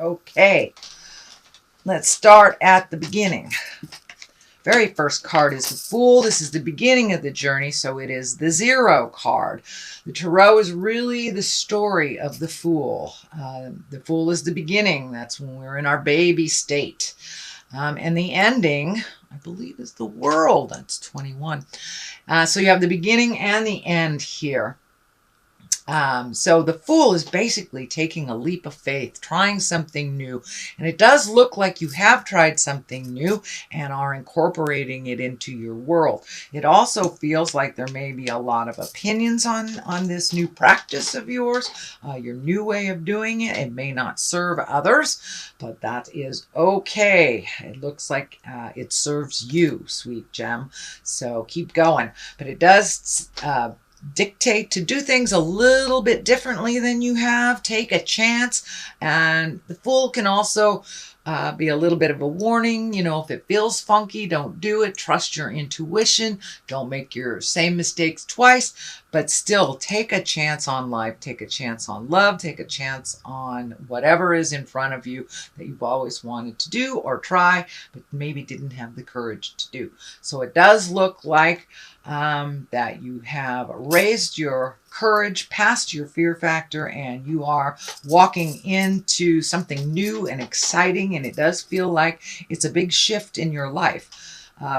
Okay, let's start at the beginning. Very first card is the Fool. This is the beginning of the journey, so it is the 0 card. The Tarot is really the story of the Fool. The Fool is the beginning. That's when we're in our baby state. And the ending, I believe, is the World. That's 21. So you have the beginning and the end here. So the Fool is basically taking a leap of faith, trying something new. And it does look like you have tried something new and are incorporating it into your world. It also feels like there may be a lot of opinions on this new practice of yours, your new way of doing it. It may not serve others, but that is okay. It looks like it serves you, sweet gem. So keep going. But it does dictate to do things a little bit differently than you have. Take a chance. And the Fool can also be a little bit of a warning. You know, if it feels funky, don't do it. Trust your intuition. Don't make your same mistakes twice. But still, take a chance on life. Take a chance on love. Take a chance on whatever is in front of you that you've always wanted to do or try, but maybe didn't have the courage to do. So it does look like that you have raised your courage past your fear factor and you are walking into something new and exciting, and it does feel like it's a big shift in your life.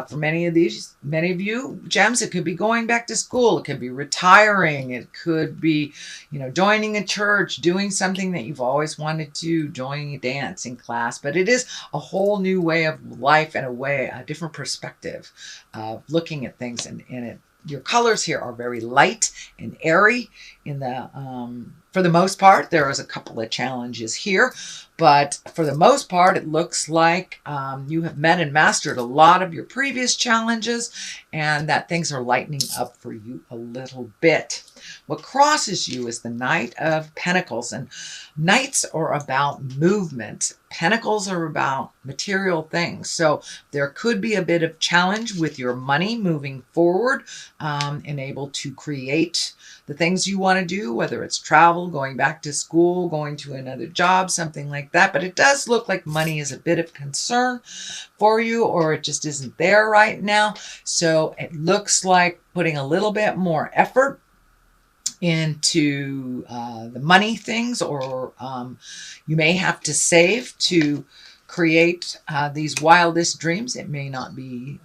For many of you gems, it could be going back to school, it could be retiring, it could be, you know, joining a church, doing something that you've always wanted to, joining a dancing class. But it is a whole new way of life and a different perspective of looking at things. And your colors here are very light and airy. For the most part, there is a couple of challenges here, but for the most part, it looks like you have met and mastered a lot of your previous challenges, and that things are lightening up for you a little bit. What crosses you is the Knight of Pentacles, and Knights are about movement. Pentacles are about material things. So there could be a bit of challenge with your money moving forward and able to create the things you want to do, whether it's travel, going back to school, going to another job, something like that. But it does look like money is a bit of concern for you, or it just isn't there right now. So it looks like putting a little bit more effort into the money things, or you may have to save to create these wildest dreams. It may not be,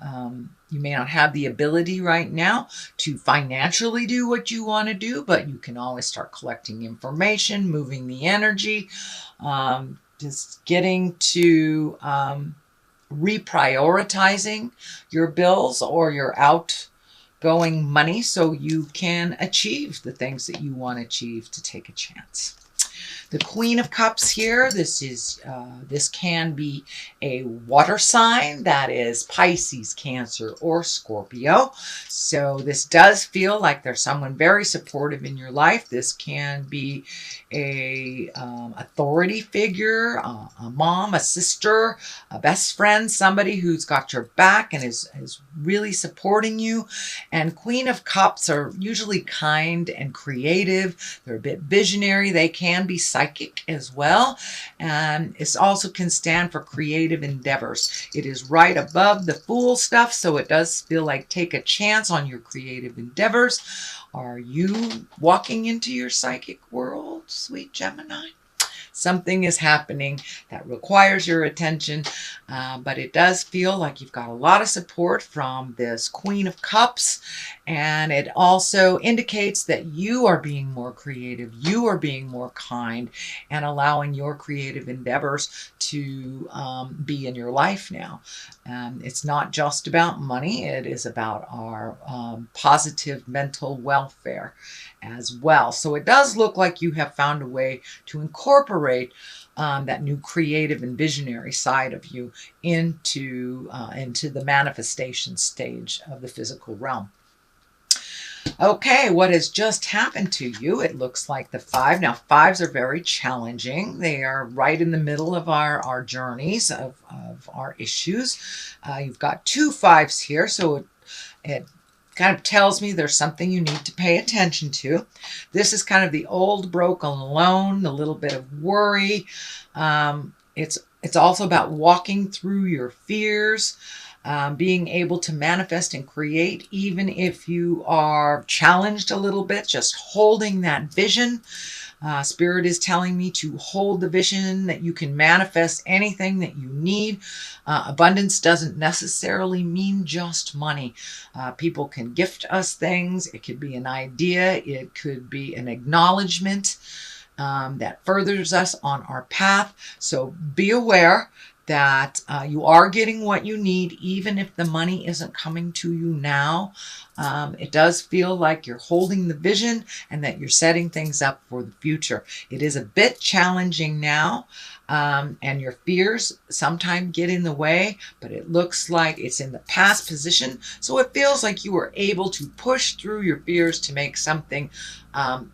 you may not have the ability right now to financially do what you want to do, but you can always start collecting information, moving the energy, just getting to reprioritizing your bills or your outgoing money so you can achieve the things that you want to achieve to take a chance. The Queen of Cups here, this can be a water sign, that is Pisces, Cancer, or Scorpio. So this does feel like there's someone very supportive in your life. This can be a authority figure, a mom, a sister, a best friend, somebody who's got your back and is really supporting you. And Queen of Cups are usually kind and creative. They're a bit visionary. They can be psychic as well. And it also can stand for creative endeavors. It is right above the Fool stuff, so it does feel like take a chance on your creative endeavors. Are you walking into your psychic world, sweet Gemini? Something is happening that requires your attention, but it does feel like you've got a lot of support from this Queen of Cups, and it also indicates that you are being more creative, you are being more kind, and allowing your creative endeavors to be in your life now. It's not just about money, it is about our positive mental welfare as well. So it does look like you have found a way to incorporate that new creative and visionary side of you into the manifestation stage of the physical realm. Okay, what has just happened to you? It looks like the 5. Now, 5s are very challenging. They are right in the middle of our journeys, of our issues. You've got 2 5s here, so it kind of tells me there's something you need to pay attention to. This is kind of the old broken alone, the little bit of worry. It's also about walking through your fears, being able to manifest and create, even if you are challenged a little bit, just holding that vision. Spirit is telling me to hold the vision that you can manifest anything that you need. Abundance doesn't necessarily mean just money. People can gift us things. It could be an idea. It could be an acknowledgement that furthers us on our path. So be aware that you are getting what you need, even if the money isn't coming to you now. It does feel like you're holding the vision and that you're setting things up for the future. It is a bit challenging now, and your fears sometimes get in the way, but it looks like it's in the past position. So it feels like you were able to push through your fears to make something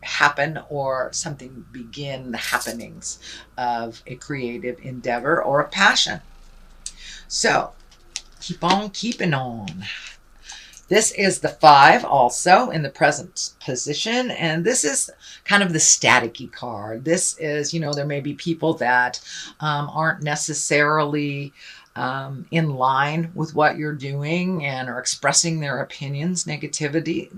happen, or something begin the happenings of a creative endeavor or a passion. So keep on keeping on. This is the 5 also in the present position, and this is kind of the staticky card. This is, there may be people that aren't necessarily in line with what you're doing and are expressing their opinions negatively.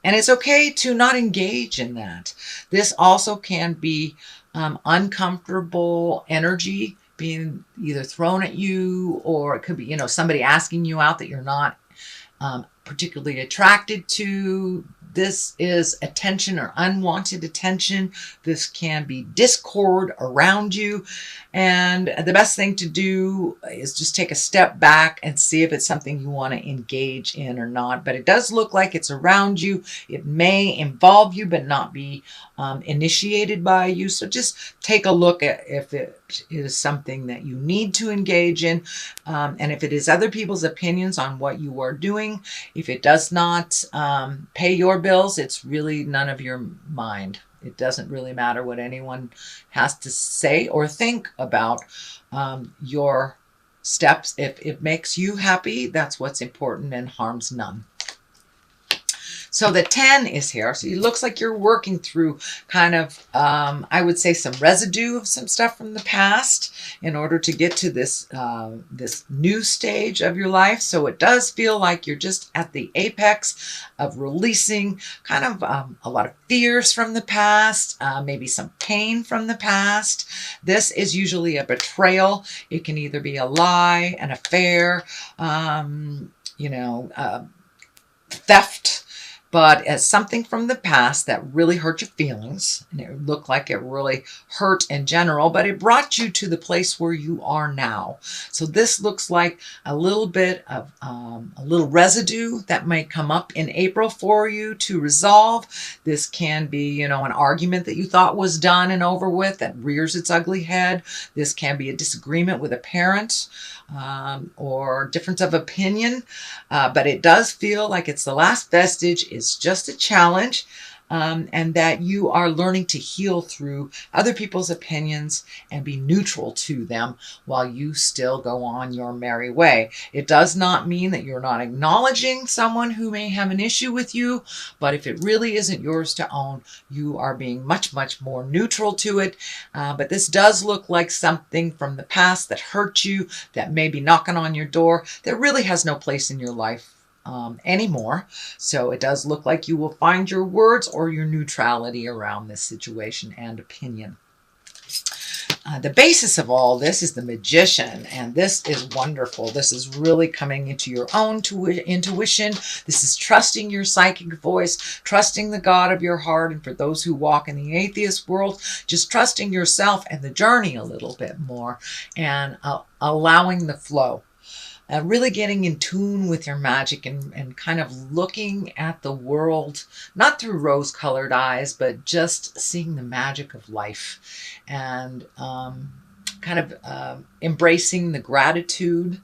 And it's okay to not engage in that. This also can be uncomfortable energy being either thrown at you, or it could be, somebody asking you out that you're not particularly attracted to. This is attention or unwanted attention. This can be discord around you. And the best thing to do is just take a step back and see if it's something you want to engage in or not. But it does look like it's around you. It may involve you, but not be initiated by you. So just take a look at if it is something that you need to engage in. And if it is other people's opinions on what you are doing, if it does not pay your bills, it's really none of your mind. It doesn't really matter what anyone has to say or think about your steps. If it makes you happy, that's what's important and harms none. So the 10 is here. So it looks like you're working through kind of, I would say, some residue of some stuff from the past in order to get to this, this new stage of your life. So it does feel like you're just at the apex of releasing kind of a lot of fears from the past, maybe some pain from the past. This is usually a betrayal. It can either be a lie, an affair, theft, but as something from the past that really hurt your feelings, and it looked like it really hurt in general, but it brought you to the place where you are now. So this looks like a little bit of a little residue that might come up in April for you to resolve. This can be, an argument that you thought was done and over with that rears its ugly head. This can be a disagreement with a parent, or difference of opinion, but it does feel like it's the last vestige. It's just a challenge, and that you are learning to heal through other people's opinions and be neutral to them while you still go on your merry way. It does not mean that you're not acknowledging someone who may have an issue with you, but if it really isn't yours to own, you are being much, much more neutral to it. But this does look like something from the past that hurt you, that may be knocking on your door, that really has no place in your life anymore. So it does look like you will find your words or your neutrality around this situation and opinion. The basis of all this is the Magician, and this is wonderful. This is really coming into your own intuition. This is trusting your psychic voice, trusting the God of your heart, and for those who walk in the atheist world, just trusting yourself and the journey a little bit more, and allowing the flow. Really getting in tune with your magic, and kind of looking at the world, not through rose-colored eyes, but just seeing the magic of life, and kind of embracing the gratitude.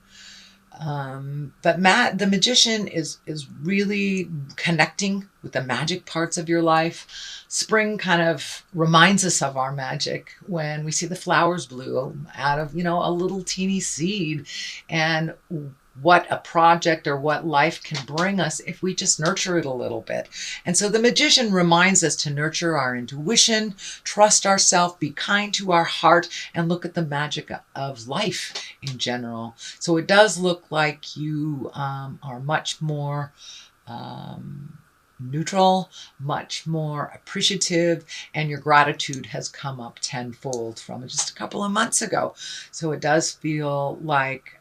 But the Magician is really connecting with the magic parts of your life. Spring kind of reminds us of our magic when we see the flowers bloom out of, a little teeny seed. And what a project or what life can bring us if we just nurture it a little bit. And so the Magician reminds us to nurture our intuition, trust ourselves, be kind to our heart, and look at the magic of life in general. So it does look like you are much more neutral, much more appreciative, and your gratitude has come up tenfold from just a couple of months ago. So it does feel like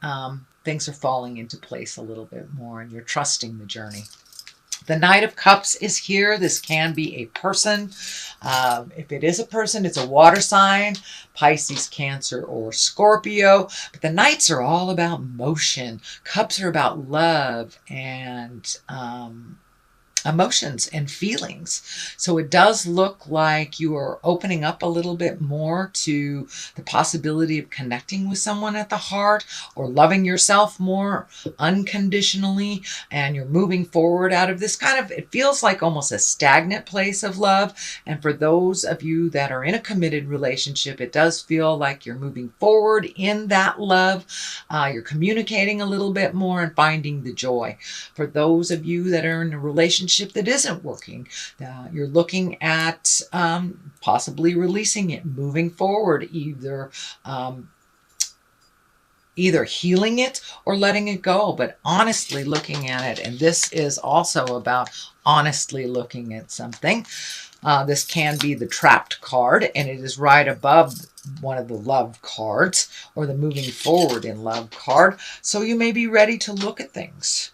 things are falling into place a little bit more, and you're trusting the journey. The Knight of Cups is here. This can be a person. If it is a person, it's a water sign, Pisces, Cancer, or Scorpio. But the Knights are all about motion. Cups are about love and emotions and feelings. So it does look like you are opening up a little bit more to the possibility of connecting with someone at the heart, or loving yourself more unconditionally, and you're moving forward out of this kind of, it feels like almost a stagnant place of love. And for those of you that are in a committed relationship, it does feel like you're moving forward in that love. You're communicating a little bit more and finding the joy. For those of you that are in a relationship that isn't working, you're looking at possibly releasing it, moving forward, either healing it or letting it go, but honestly looking at it. And this is also about honestly looking at something. This can be the Trapped card, and it is right above one of the Love cards, or the Moving Forward in Love card. So you may be ready to look at things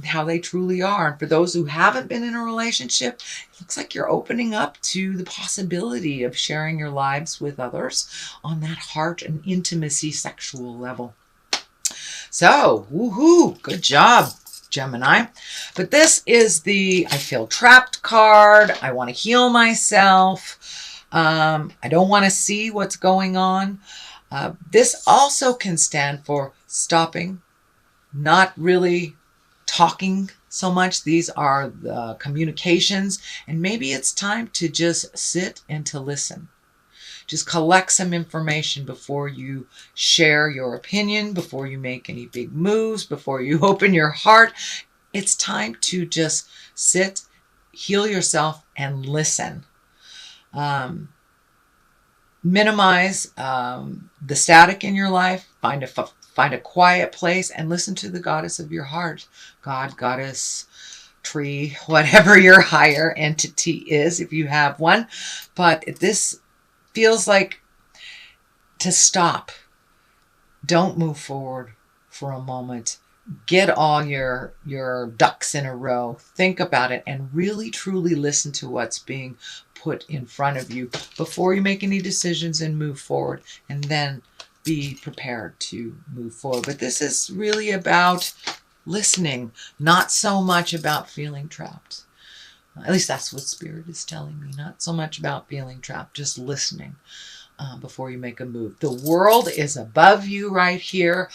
how they truly are. And for those who haven't been in a relationship, it looks like you're opening up to the possibility of sharing your lives with others on that heart and intimacy sexual level. So, woohoo, good job, Gemini. But this is the I feel trapped card. I want to heal myself. I don't want to see what's going on. This also can stand for stopping, not really talking so much. These are the communications, and maybe it's time to just sit and to listen. Just collect some information before you share your opinion, before you make any big moves, before you open your heart. It's time to just sit, heal yourself, and listen. Minimize the static in your life. Find a quiet place and listen to the goddess of your heart. God, goddess, tree, whatever your higher entity is, if you have one. But this feels like to stop. Don't move forward for a moment. Get all your ducks in a row. Think about it and really truly listen to what's being put in front of you before you make any decisions and move forward. And then be prepared to move forward. But this is really about listening, not so much about feeling trapped. At least that's what Spirit is telling me. Not so much about feeling trapped, just listening before you make a move. The World is above you right here.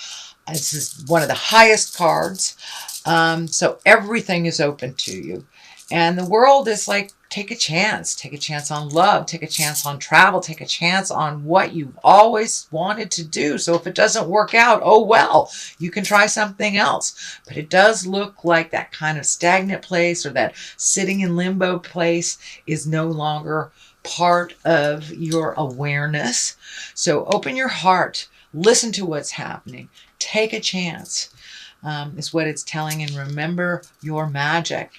This is one of the highest cards. So everything is open to you. And the World is like, take a chance. Take a chance on love. Take a chance on travel. Take a chance on what you've always wanted to do. So if it doesn't work out, oh well, you can try something else. But it does look like that kind of stagnant place, or that sitting in limbo place, is no longer part of your awareness. So open your heart. Listen to what's happening. Take a chance, is what it's telling. And remember your magic.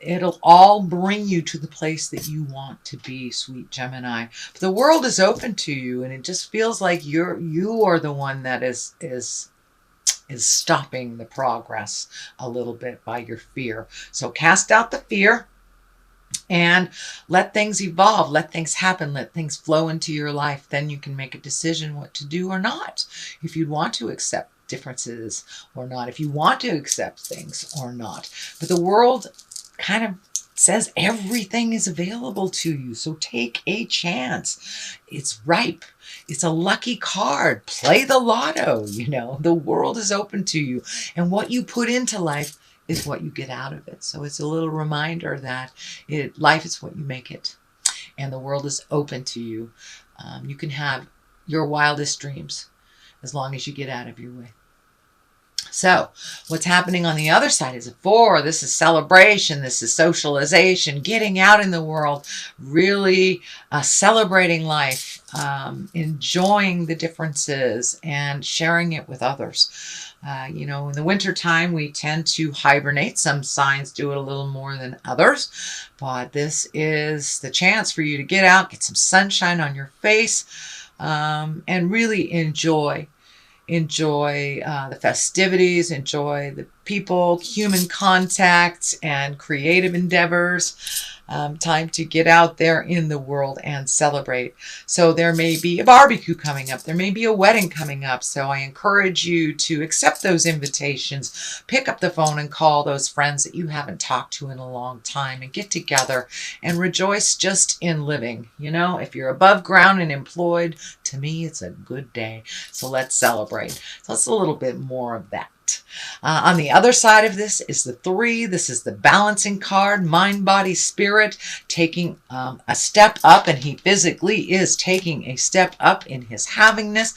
It'll all bring you to the place that you want to be, sweet Gemini. But the world is open to you, and it just feels like you are the one that is stopping the progress a little bit by your fear. So cast out the fear and let things evolve, let things happen, let things flow into your life. Then you can make a decision what to do or not. If you want to accept differences or not, if you want to accept things or not. But the world kind of says everything is available to you. So take a chance. It's ripe. It's a lucky card. Play the lotto. The world is open to you. And what you put into life is what you get out of it. So it's a little reminder that life is what you make it. And the world is open to you. You can have your wildest dreams as long as you get out of your way. So what's happening on the other side is a 4. This is celebration. This is socialization, getting out in the world, really celebrating life, enjoying the differences and sharing it with others. In the wintertime, we tend to hibernate. Some signs do it a little more than others, but this is the chance for you to get out, get some sunshine on your face, and really enjoy the festivities, enjoy the people, human contact, and creative endeavors. Time to get out there in the world and celebrate. So there may be a barbecue coming up. There may be a wedding coming up. So I encourage you to accept those invitations. Pick up the phone and call those friends that you haven't talked to in a long time and get together and rejoice just in living. If you're above ground and employed, to me, it's a good day. So let's celebrate. So that's a little bit more of that. On the other side of this is the 3. This is the balancing card, mind, body, spirit, taking a step up, and he physically is taking a step up in his havingness,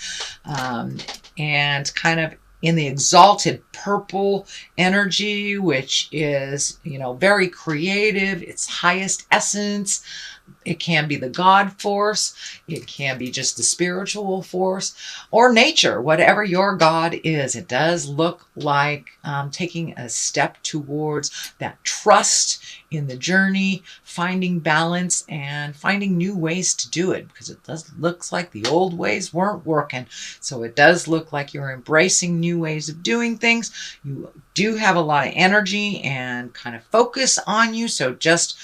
and kind of in the exalted purple energy, which is, very creative, its highest essence. It can be the God force. It can be just the spiritual force or nature, whatever your God is. It does look like taking a step towards that trust in the journey, finding balance and finding new ways to do it, because it looks like the old ways weren't working. So it does look like you're embracing new ways of doing things. You do have a lot of energy and kind of focus on you. So just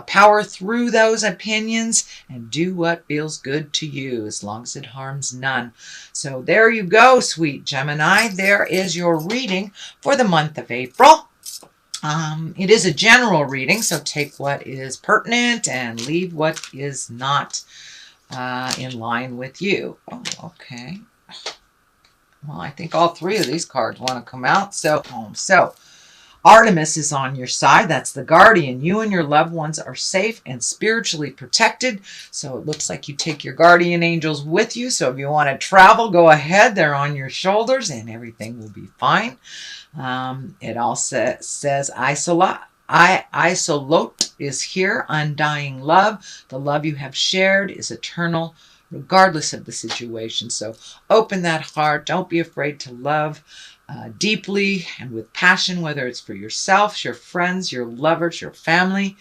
power through those opinions and do what feels good to you, as long as it harms none. So there you go, sweet Gemini. There is your reading for the month of April. It is a general reading, so take what is pertinent and leave what is not in line with you. Oh, okay. Well, I think all 3 of these cards want to come out. So Artemis is on your side. That's the guardian. You and your loved ones are safe and spiritually protected. So it looks like you take your guardian angels with you. So if you want to travel, go ahead. They're on your shoulders and everything will be fine. It also says isolate is here. Undying love. The love you have shared is eternal, regardless of the situation. So open that heart. Don't be afraid to love deeply and with passion, whether it's for yourself, your friends, your lovers, your family.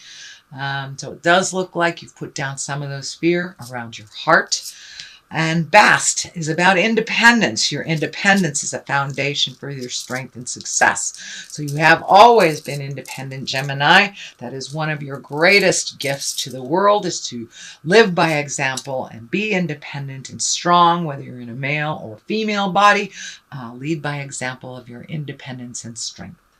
So it does look like you've put down some of those fear around your heart. And Bast is about independence. Your independence is a foundation for your strength and success. So you have always been independent, Gemini. That is one of your greatest gifts to the world, is to live by example and be independent and strong, whether you're in a male or female body. Lead by example of your independence and strength.